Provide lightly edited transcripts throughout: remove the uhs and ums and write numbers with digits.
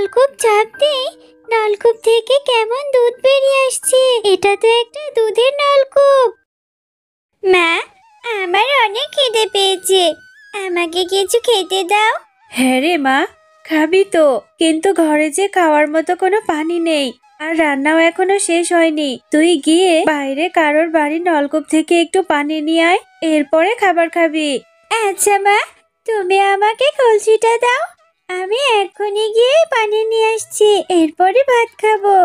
নলকূপ চাপ দিই নলকূপ থেকে কেমন দুধ বেরিয়ে আসছে। এটা তো একটা দুধের নলকূপ। মা, আমার অনেক খিদে পেয়েছে, আমাকে কিছু খেতে দাও। হ্যাঁ রে মা, খাবি তো, কিন্তু ঘরে যে খাওয়ার মতো কোনো পানি নেই, আর রান্নাও এখনো শেষ হয়নি। তুই গিয়ে বাইরে কারোর বাড়ির নলকূপ থেকে একটু পানি নিয়ে আয়, এরপরে খাবার খাবি। আচ্ছা মা, তুমি আমাকে কলসিটা দাও, আমি এক্ষুনি গিয়ে পানি নিয়ে আসছি, এরপরে ভাত খাবো।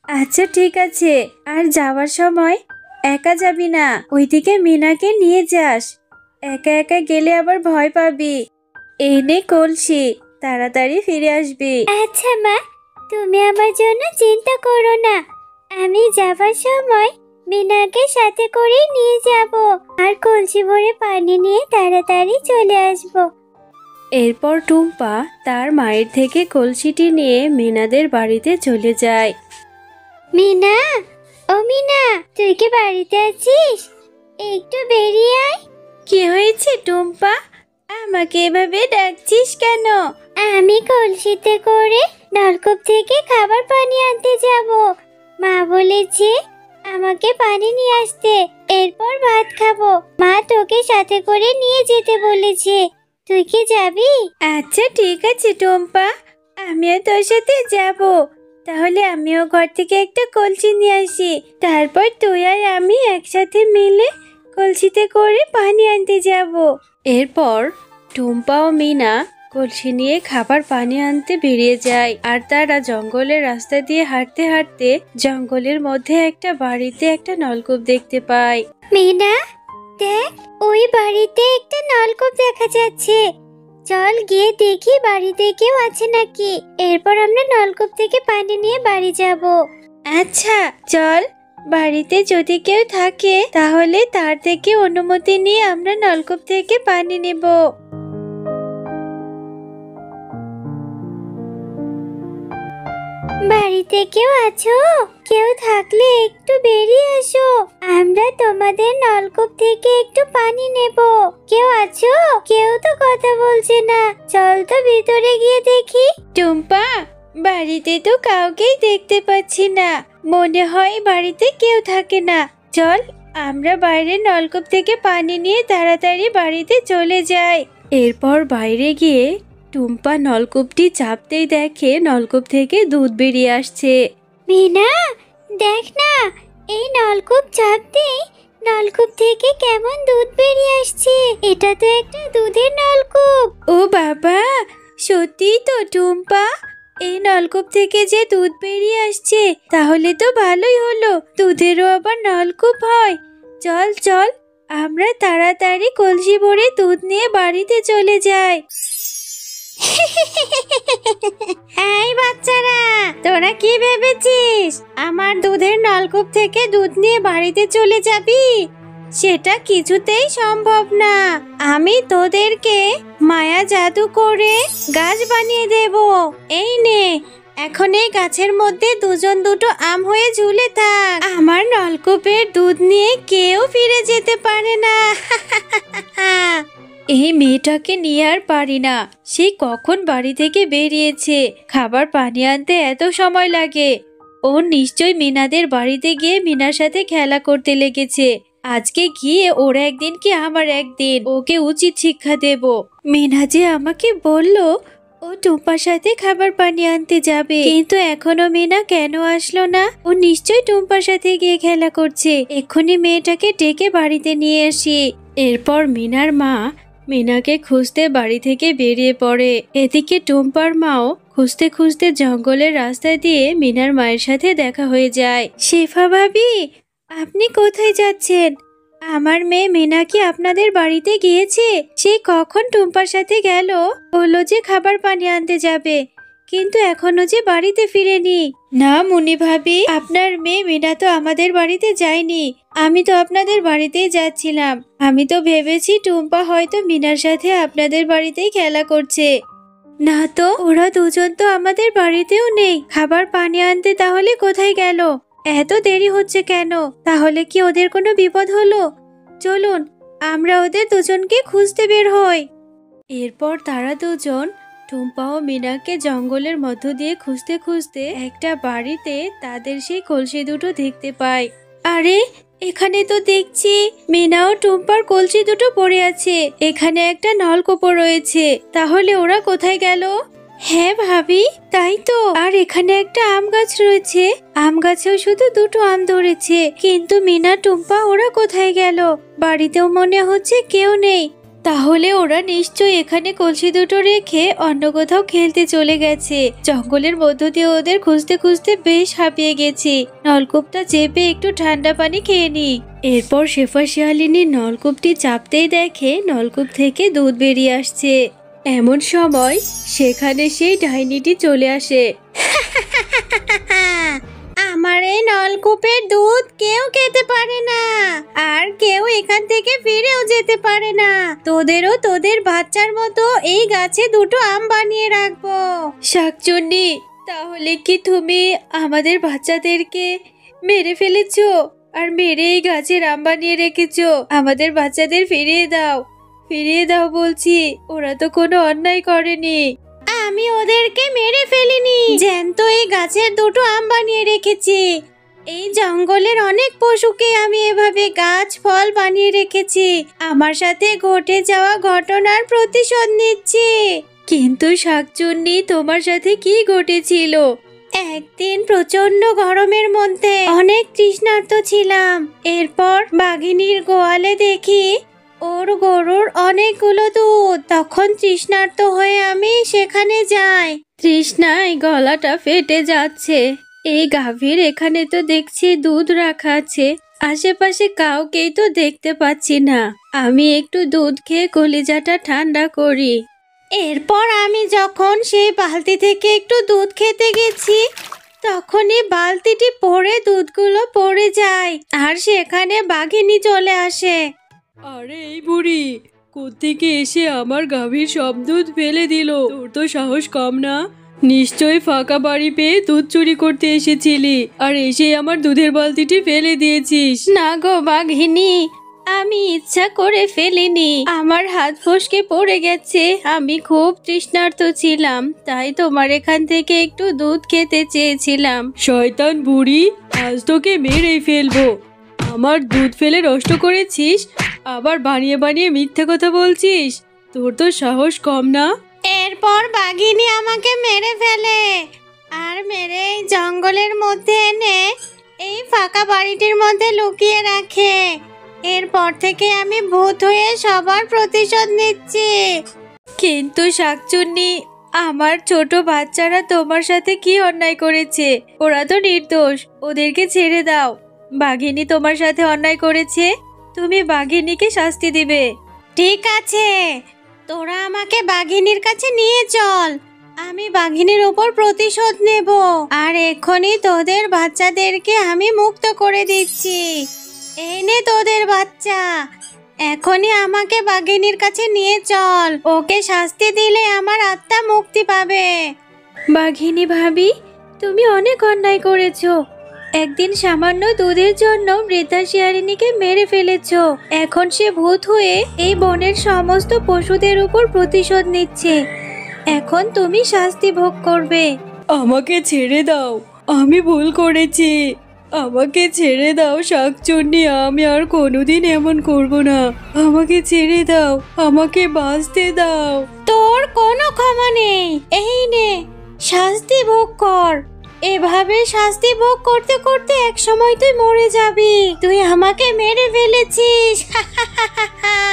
আচ্ছা ঠিক আছে, আর যাওয়ার সময় একা যাবি না, ওইদিকে মিনাকে নিয়ে যাস। একা একা গেলে আবার ভয় পাবি। এই নে কলসি, তাড়াতাড়ি ফিরে আসবি। আচ্ছা মা, তুমি আমার জন্য চিন্তা করো না, আমি যাবার সময় মিনাকে সাথে করে নিয়ে যাব, আর কলসি ভরে পানি নিয়ে তাড়াতাড়ি চলে আসব। এরপর টুম্পা তার মায়ের থেকে কলসিটি নিয়ে মিনাদের বাড়িতে চলে যায়। মিনা, ও মিনা, তুই কি বাড়িতে আছিস? একটু বেরিয়ে আয়। কি হয়েছে টুম্পা, আমাকে এভাবে ডাকছিস কেন? আমি কলসিতে করে নলকূপ থেকে খাবার পানি আনতে যাব। মা বলেছে আমাকে পানি নিয়ে আসতে, এরপর ভাত খাবো। মা তোকে সাথে করে নিয়ে যেতে বলেছে, তুই কি যাবি? আচ্ছা ঠিক আছে টুম্পা, আমিও তোর সাথে যাব। তাহলে আমিও ঘর থেকে একটা কলসি নিয়ে আসি, তারপর তুই আর আমি একসাথে মিলে কলসিতে করে পানি আনতে যাব। এরপর টুম্পা ও মিনা কলসি নিয়ে খাবার পানি আনতে বেরিয়ে যায়, আর তারা জঙ্গলের রাস্তা দিয়ে হাঁটতে হাঁটতে জঙ্গলের মধ্যে একটা বাড়িতে একটা নলকূপ দেখতে পায়। মিনা, দেখ, ওই বাড়িতে একটা নলকূপ দেখা যাচ্ছে। চল গিয়ে দেখি বাড়িতে কেউ আছে নাকি, এরপর আমরা নলকূপ থেকে পানি নিয়ে বাড়ি যাব। আচ্ছা চল, বাড়িতে যদি কেউ থাকে তাহলে তার থেকে অনুমতি নিয়ে আমরা নলকূপ থেকে পানি নেব। বাড়িতে কেউ আছো? কেউ থাকলে একটু বেরিয়ে এসো, আমরা তোমাদের নলকূপ থেকে একটু পানি নেব। কেউ আছো? কেউ তো কথা বলছে না, চল তো ভিতরে গিয়ে দেখি। টুম্পা, বাড়িতে তো কাউকেই দেখতে পাচ্ছি না, মনে হয় বাড়িতে কেউ থাকে না। চল আমরা বাইরে নলকূপ থেকে পানি নিয়ে তাড়াতাড়ি বাড়িতে চলে যাই। এরপর বাইরে গিয়ে টুম্পা নলকূপটি চাপতেই দেখে নলকূপ থেকে দুধ বেরিয়ে আসছে। মিনা, দেখ না, এই নলকূপ চাপতেই নলকূপ থেকে কেমন দুধ বেরিয়ে আসছে। এটা তো একটা দুধের নলকূপ। ও বাবা, সত্যিই তো টুম্পা, এই নলকূপ থেকে যে দুধ বেরিয়ে আসছে, তাহলে তো ভালোই হলো, দুধেরও আবার নলকূপ হয়। চল চল, আমরা তাড়াতাড়ি কলসি ভরে দুধ নিয়ে বাড়িতে চলে যাই। এই বাচ্চারা, তোরা কি ভেবেছিস আমার দুধের নলকূপ থেকে দুধ নিয়ে বাড়িতে চলে যাবি? সেটা কিছুতেই সম্ভব না। আমি তোদেরকে মায়া জাদু করে গাছ বানিয়ে দেব। এই নে, এখন এই গাছের মধ্যে দুজন দুটো আম হয়ে ঝুলে থাক। আমার নলকূপের দুধ নিয়ে কেউ ফিরে যেতে পারে না। এই মেয়েটাকে নিয়ে আর পারি না, সে কখন বাড়ি থেকে বেরিয়েছে, খাবার পানি আনতে এত সময় লাগে। ও নিশ্চয় মিনাদের বাড়িতে গিয়ে মিনার সাথে খেলা করতে লেগেছে। আজকে গিয়ে ওর একদিন কি আমার একদিন, ওকে উচিত শিক্ষা দেব। মিনা যে আমাকে বলল ও টুম্পার সাথে খাবার পানি আনতে যাবে, কিন্তু এখনো মিনা কেন আসলো না? ও নিশ্চয় টুম্পার সাথে গিয়ে খেলা করছে। এক্ষুনি মেয়েটাকে ডেকে বাড়িতে নিয়ে আসি। এরপর মিনার মা মিনাকে খুঁজতে বাড়ি থেকে বেরিয়ে পড়ে। এদিকে টুম্পার মাও খুঁজতে খুঁজতে জঙ্গলের রাস্তা দিয়ে মিনার মায়ের সাথে দেখা হয়ে যায়। শেফা ভাবি, আপনি কোথায় যাচ্ছেন? আমার মেয়ে মিনা কি আপনাদের বাড়িতে গিয়েছে? সে কখন টুম্পার সাথে গেল, বললো যে খাবার পানি আনতে যাবে, কিন্তু এখনো যে বাড়িতে ফিরেনি। না মুনি ভাবি, আপনার মেয়ে মিনা তো আমাদের বাড়িতে যায়নি, আমি তো আপনাদের বাড়িতেই যাচ্ছিলাম। আমি তো ভেবেছি টুম্পা হয়তো মিনার সাথে আপনাদের বাড়িতেই খেলা করছে। না তো, ওরা দুজন তো আমাদের বাড়িতেও নেই। খাবার পানি আনতে তাহলে কোথায় গেল? এত দেরি হচ্ছে কেন? তাহলে কি ওদের কোনো বিপদ হলো? চলুন আমরা ওদের দুজনকে খুঁজতে বের হই। এরপর তারা দুজন টুম্পা ও মিনাকে জঙ্গলের মধ্য দিয়ে খুঁজতে খুঁজতে একটা বাড়িতে তাদের সেই কলসি দুটো দেখতে পায়। আরে, এখানে তো দেখছি মিনা ও টুম্পার কলসি দুটো পড়ে আছে। এখানে একটা নলকূপও রয়েছে। তাহলে ওরা কোথায় গেল? হ্যাঁ ভাবি, তাই তো। আর এখানে একটা আম গাছ রয়েছে। আম গাছেও শুধু দুটো আম ধরেছে। কিন্তু মিনা টুম্পা ওরা কোথায় গেল? বাড়িতেও মনে হচ্ছে কেউ নেই। তাহলে ওরা নিশ্চয়ই এখানে কলসি দুটো রেখে অন্য কোথাও খেলতে চলে গেছে। জঙ্গলের মধ্য দিয়ে ওদের খুঁজতে খুঁজতে বেশ হাঁপিয়ে গেছি। নলকূপটা চেপে একটু ঠান্ডা পানি খেয়ে নি। এরপর শেফা শিয়ালিনী নলকূপটি চাপতেই দেখে নলকূপ থেকে দুধ বেরিয়ে আসছে। এমন সময় সেখানে সেই ডাইনিটি চলে আসে। আমার এই নলকূপের দুধ কেউ খেতে পারে না, আর কেউ এখান থেকে ফিরেও যেতে পারে না। তোদেরও তোদের বাচ্চার মতো এই গাছে দুটো আম বানিয়ে রাখবো। শাকচুন্নি, তাহলে কি তুমি আমাদের বাচ্চাদেরকে মেরে ফেলেছো আর মেরে এই গাছের আম বানিয়ে রেখেছো? আমাদের বাচ্চাদের ফিরিয়ে দাও, ফিরিয়ে দাও বলছি। ওরা তো কোনো অন্যায় করেনি। আমি ওদেরকে মেরে ফেলিনি, জ্যান্ত এই গাছের দুটো আম বানিয়ে রেখেছি। এই জঙ্গলের অনেক পশুকে আমি এভাবে গাছ ফল বানিয়ে রেখেছি। আমার সাথে ঘটে যাওয়া ঘটনার প্রতিশোধ নিচ্ছি। কিন্তু শাকচুন্নি, তোমার সাথে কি ঘটেছিল? একদিন প্রচন্ড গরমের মধ্যে অনেক তৃষ্ণার্ত ছিলাম। এরপর বাঘিনীর গোয়ালে দেখি ওর গরুর অনেকগুলো দুধ। তখন তৃষ্ণার্ত হয়ে আমি সেখানে যাই। তৃষ্ণায় গলাটা ফেটে যাচ্ছে। এই গাভীর এখানে তো দেখছি দুধ রাখা আছে। আশেপাশে কাউকেই তো দেখতে পাচ্ছি না। আমি একটু দুধ খেয়ে কলিজাটা ঠান্ডা করি। এরপর আমি যখন সেই বালতি থেকে একটু দুধ খেতে গেছি, তখনই বালতিটি পড়ে দুধগুলো পড়ে যায়, আর সেখানে বাঘিনী চলে আসে। আরে এই বুড়ি, কোত্থেকে এসে আমার গাভীর সব দুধ ফেলে দিল? তোর তো সাহস কম না? নিশ্চয়ই ফাঁকা বাড়ি পেয়ে দুধ চুরি করতে এসেছিলি, আর এসে আমার দুধের বালতিটি ফেলে দিয়েছিস। না গো বাঘিনী, আমি ইচ্ছা করে ফেলিনি। আমার হাত ফসকে পড়ে গেছে। আমি খুব তৃষ্ণার্ত ছিলাম, তাই তোমার এখান থেকে একটু দুধ খেতে চেয়েছিলাম। শয়তান বুড়ি, আজ তোকে মেরেই ফেলবো। আমার দুধ ফেলে নষ্ট করেছিস, আবার বানিয়ে বানিয়ে মিথ্যে কথা বলছিস। তোর তো সাহস কম না? এরপর বাঘিনী আমাকে মেরে ফেলে, আর মেরে এই জঙ্গলের মধ্যে এনে এই ফাঁকা বাড়িটির মধ্যে লুকিয়ে রাখে। এরপর থেকে আমি ভূত হয়ে সবার প্রতিশোধ নিচ্ছি। কিন্তু শাকচুন্নি, আমার ছোট বাচ্চারা তোমার সাথে কি অন্যায় করেছে? ওরা তো নির্দোষ, ওদেরকে ছেড়ে দাও। বাঘিনী তোমার সাথে অন্যায় করেছে, তুমি বাঘিনীকে শাস্তি দিবে। ঠিক আছে, তোরা আমাকে বাঘিনীর কাছে নিয়ে চল। আমি বাঘিনীর উপর প্রতিশোধ নেব, আর এক্ষুনি তোদের বাচ্চাদেরকে আমি মুক্ত করে দিচ্ছি। এই নে তোদের বাচ্চা, এখনই আমাকে বাঘিনীর কাছে নিয়ে চল। ওকে শাস্তি দিলে আমার আত্মা মুক্তি পাবে। বাঘিনী ভাবি, তুমি অনেক অন্যায় করেছো। একদিন সামান্য দুধের জন্য বৃদ্ধা শিয়ালিনীকে মেরে ফেলেছো। এখন সে ভূত হয়ে এই বনের সমস্ত পশুদের উপর প্রতিশোধ নিচ্ছে। এখন তুমি শাস্তি ভোগ করবে। আমাকে ছেড়ে দাও, আমি ভুল করেছি। আমাকে ছেড়ে দাও শাকচুন্নি, আমি আর কোনোদিন এমন করব না। আমাকে ছেড়ে দাও, আমাকে বাঁচতে দাও। তোর কোনো ক্ষমা নেই। এই নে, শাস্তি ভোগ কর। এভাবে শাস্তি ভোগ করতে করতে এক সময় তুই মরে যাবি। তুই আমাকে মেরে ফেলেছিস।